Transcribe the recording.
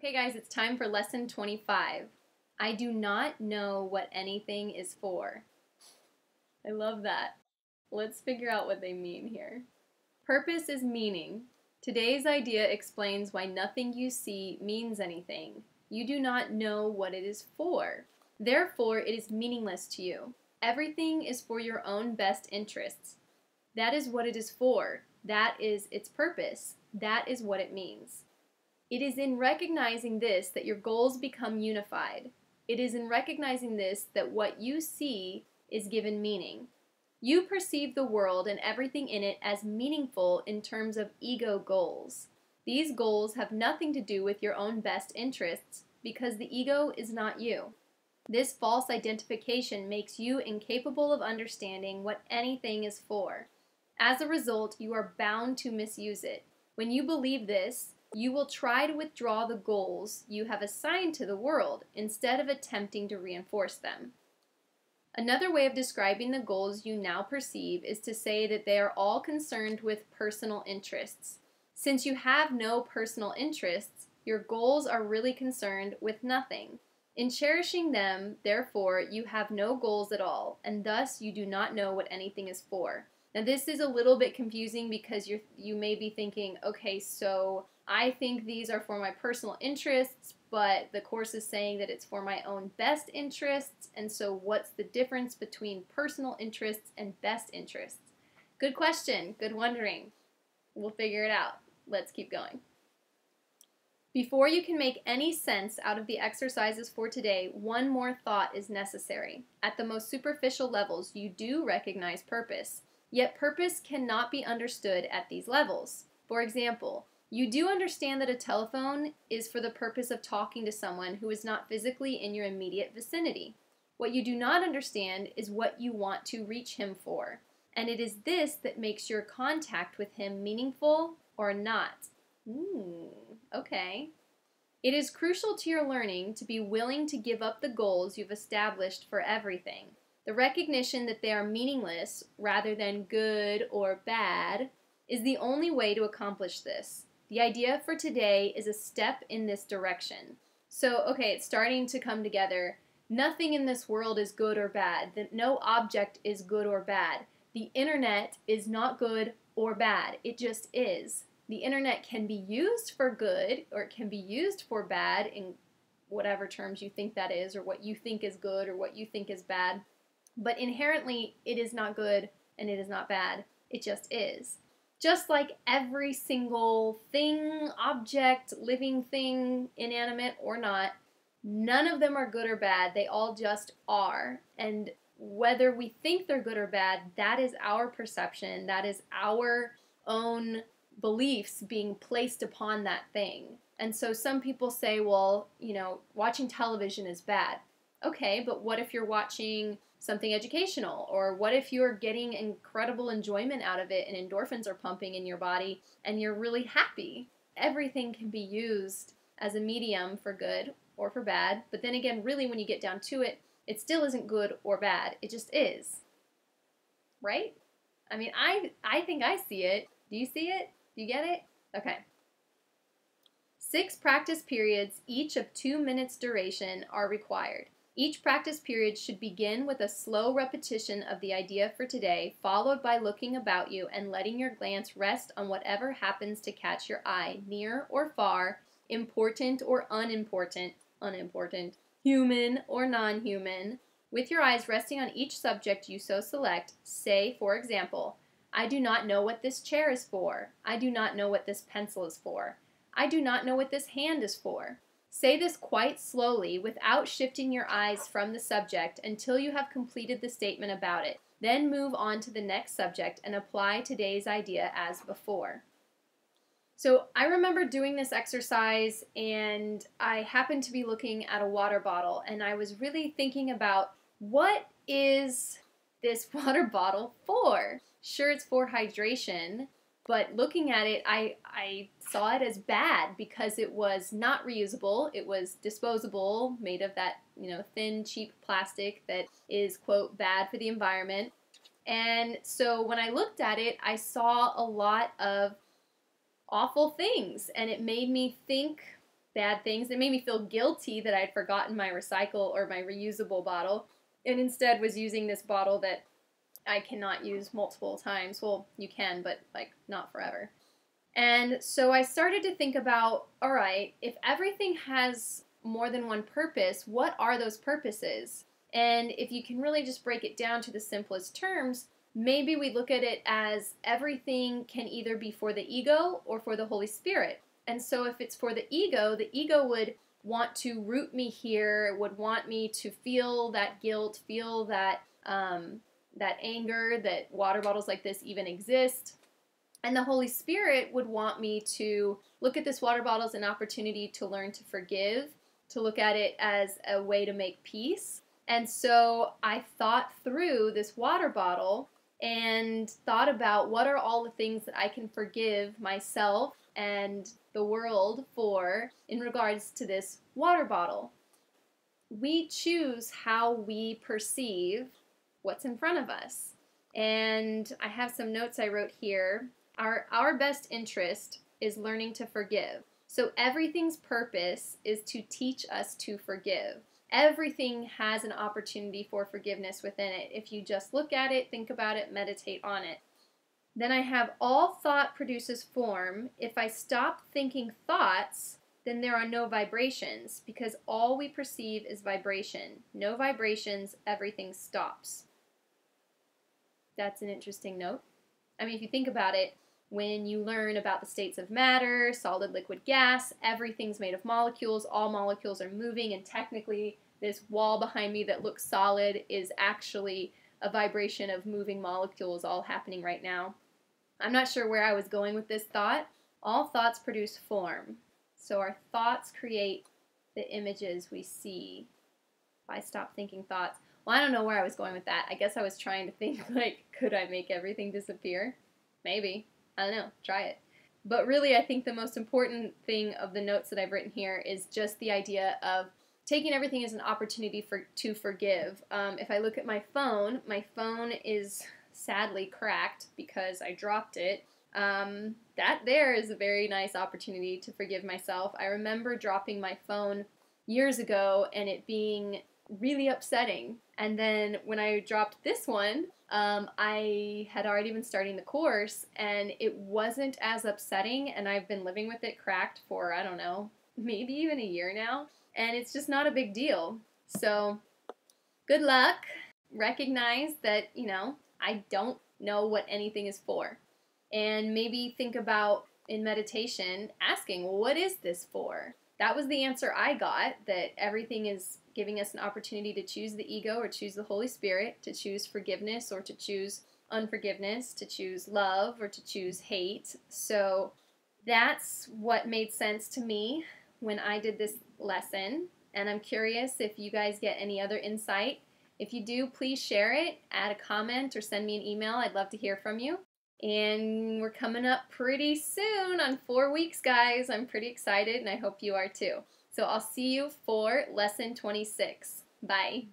Okay guys, it's time for lesson 25. I do not know what anything is for. I love that. Let's figure out what they mean here. Purpose is meaning. Today's idea explains why nothing you see means anything. You do not know what it is for. Therefore, it is meaningless to you. Everything is for your own best interests. That is what it is for. That is its purpose. That is what it means. It is in recognizing this that your goals become unified. It is in recognizing this that what you see is given meaning. You perceive the world and everything in it as meaningful in terms of ego goals. These goals have nothing to do with your own best interests because the ego is not you. This false identification makes you incapable of understanding what anything is for. As a result, you are bound to misuse it. When you believe this, you will try to withdraw the goals you have assigned to the world instead of attempting to reinforce them. Another way of describing the goals you now perceive is to say that they are all concerned with personal interests. Since you have no personal interests, your goals are really concerned with nothing. In cherishing them, therefore, you have no goals at all, and thus you do not know what anything is for. Now this is a little bit confusing because you may be thinking, okay, so I think these are for my personal interests, but the course is saying that it's for my own best interests, and so what's the difference between personal interests and best interests? Good question, good wondering. We'll figure it out. Let's keep going. Before you can make any sense out of the exercises for today, one more thought is necessary. At the most superficial levels, you do recognize purpose. Yet purpose cannot be understood at these levels. For example, you do understand that a telephone is for the purpose of talking to someone who is not physically in your immediate vicinity. What you do not understand is what you want to reach him for, and it is this that makes your contact with him meaningful or not. Okay. It is crucial to your learning to be willing to give up the goals you've established for everything. The recognition that they are meaningless rather than good or bad is the only way to accomplish this. The idea for today is a step in this direction. So, okay, it's starting to come together. Nothing in this world is good or bad. No object is good or bad. The internet is not good or bad. It just is. The internet can be used for good or it can be used for bad in whatever terms you think that is, or what you think is good or what you think is bad. But inherently, it is not good and it is not bad. It just is. Just like every single thing, object, living thing, inanimate or not, none of them are good or bad. They all just are. And whether we think they're good or bad, that is our perception. That is our own beliefs being placed upon that thing. And so some people say, well, watching television is bad. Okay, but what if you're watching something educational? Or what if you're getting incredible enjoyment out of it and endorphins are pumping in your body and you're really happy? Everything can be used as a medium for good or for bad, but then again, really when you get down to it, it still isn't good or bad. It just is. Right? I mean, I think I see it. Do you see it? Do you get it? Okay. 6 practice periods, each of 2 minutes duration, are required. Each practice period should begin with a slow repetition of the idea for today, followed by looking about you and letting your glance rest on whatever happens to catch your eye, near or far, important or unimportant, human or non-human. With your eyes resting on each subject you so select, say, for example, I do not know what this chair is for. I do not know what this pencil is for. I do not know what this hand is for. Say this quite slowly without shifting your eyes from the subject until you have completed the statement about it. Then move on to the next subject and apply today's idea as before. So I remember doing this exercise and I happened to be looking at a water bottle and I was really thinking about what is this water bottle for? Sure, it's for hydration. But looking at it, I saw it as bad because it was not reusable. It was disposable, made of that, thin, cheap plastic that is, quote, bad for the environment. And so when I looked at it, I saw a lot of awful things, and it made me think bad things. It made me feel guilty that I'd forgotten my recycle or my reusable bottle, and instead was using this bottle that I cannot use multiple times. Well, you can, but like not forever. And so I started to think about, all right, if everything has more than one purpose, what are those purposes? And if you can really just break it down to the simplest terms, maybe we look at it as everything can either be for the ego or for the Holy Spirit. And so if it's for the ego would want to root me here, would want me to feel that guilt, feel that that anger, that water bottles like this even exist. And the Holy Spirit would want me to look at this water bottle as an opportunity to learn to forgive, to look at it as a way to make peace. And so I thought through this water bottle and thought about what are all the things that I can forgive myself and the world for in regards to this water bottle. We choose how we perceive what's in front of us. And I have some notes I wrote here. Our best interest is learning to forgive. So everything's purpose is to teach us to forgive. Everything has an opportunity for forgiveness within it. If you just look at it, think about it, meditate on it. Then I have all thought produces form. If I stop thinking thoughts, then there are no vibrations, because all we perceive is vibration. No vibrations, everything stops. That's an interesting note. I mean, if you think about it, when you learn about the states of matter, solid, liquid, gas, everything's made of molecules. All molecules are moving, and technically this wall behind me that looks solid is actually a vibration of moving molecules all happening right now. I'm not sure where I was going with this thought. All thoughts produce form. So our thoughts create the images we see. If I stop thinking thoughts. Well, I don't know where I was going with that. I guess I was trying to think, like, could I make everything disappear? Maybe. I don't know. Try it. But really, I think the most important thing of the notes that I've written here is just the idea of taking everything as an opportunity to forgive. If I look at my phone is sadly cracked because I dropped it. That there is a very nice opportunity to forgive myself. I remember dropping my phone years ago and it being really upsetting. And then when I dropped this one, I had already been starting the course and it wasn't as upsetting, and I've been living with it cracked for, I don't know, maybe even a year now, and it's just not a big deal. So good luck. Recognize that, I don't know what anything is for. And maybe think about, in meditation, asking, well, what is this for? That was the answer I got, that everything is giving us an opportunity to choose the ego or choose the Holy Spirit, to choose forgiveness or to choose unforgiveness, to choose love or to choose hate. So that's what made sense to me when I did this lesson. And I'm curious if you guys get any other insight. If you do, please share it, add a comment, or send me an email. I'd love to hear from you. And we're coming up pretty soon on 4 weeks, guys. I'm pretty excited, and I hope you are too. So I'll see you for lesson 26. Bye.